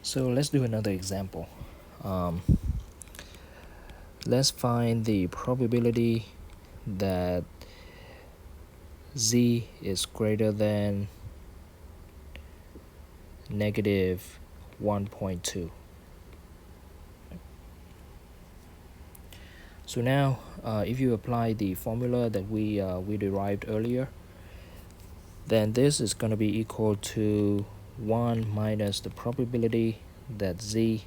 So let's do another example. Let's find the probability that z is greater than negative 1.2. So now, if you apply the formula that we derived earlier, then this is going to be equal to 1 minus the probability that z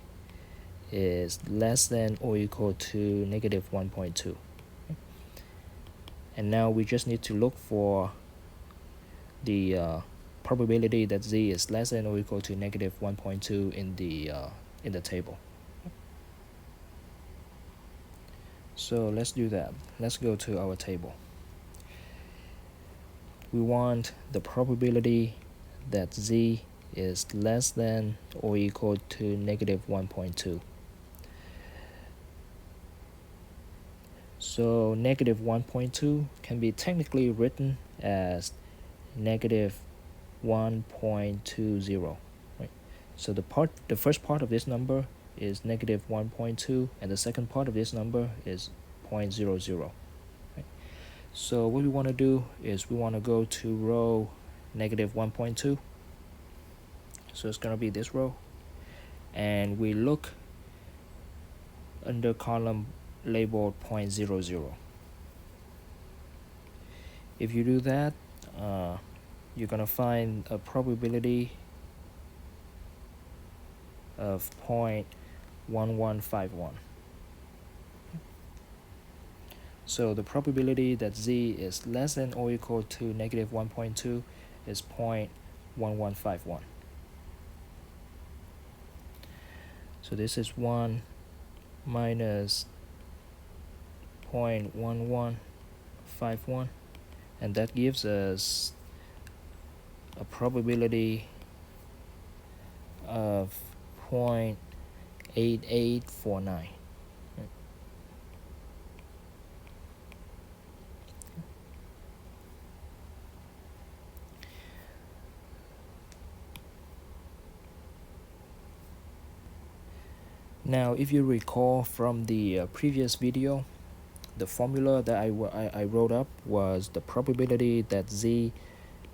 is less than or equal to negative 1.2. And now we just need to look for the probability that z is less than or equal to negative 1.2 in the table. So let's do that. Let's go to our table. We want the probability that z is less than or equal to negative 1.2. So negative 1.2 can be technically written as negative 1.20, right? So the first part of this number is negative 1.2, and the second part of this number is 0.00. Right? So what we want to do is we want to go to row negative 1.2. So it's going to be this row, and we look under column labeled 0.00. If you do that, you're going to find a probability of 0.1151. So the probability that z is less than or equal to negative 1.2 is 0.1151. So this is 1 minus 0.1151, and that gives us a probability of 0.8849. Now, if you recall from the previous video, the formula that I wrote up was the probability that z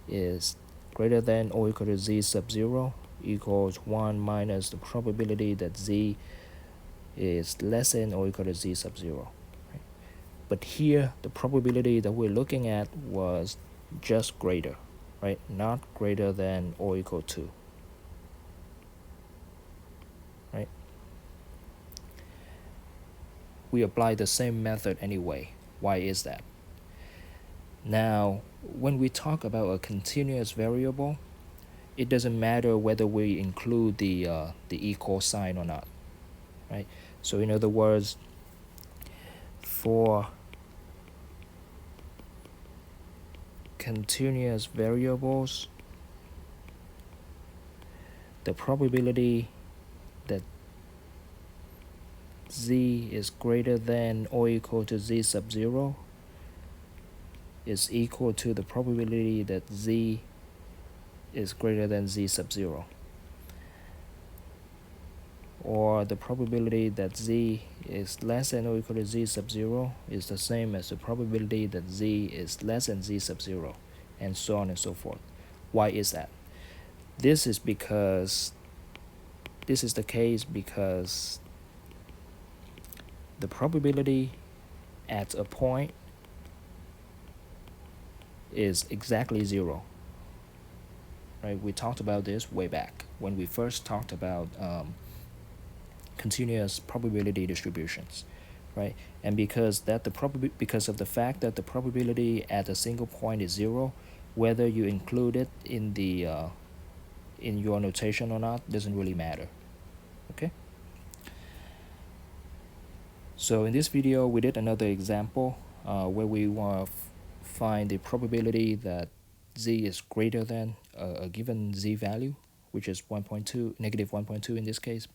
is greater than or equal to z sub 0 equals 1 minus the probability that z is less than or equal to z sub 0. Right? But here, the probability that we're looking at was just greater, right? Not greater than or equal to. Right? We apply the same method anyway. Why is that? Now, when we talk about a continuous variable, it doesn't matter whether we include the equal sign or not, right? So in other words, for continuous variables, the probability that z is greater than or equal to z sub 0 is equal to the probability that z is greater than z sub 0, or the probability that z is less than or equal to z sub 0 is the same as the probability that z is less than z sub 0, and so on and so forth. Why is that? This is the case because the probability at a point is exactly 0. Right? We talked about this way back when we first talked about continuous probability distributions, right? And because of the fact that the probability at a single point is 0, whether you include it in the in your notation or not doesn't really matter. Okay. So in this video, we did another example where we want to find the probability that z is greater than a given z value, which is 1.2, negative 1.2 in this case.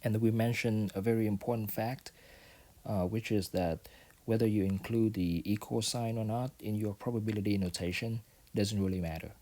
And we mentioned a very important fact, which is that whether you include the equal sign or not in your probability notation doesn't really matter.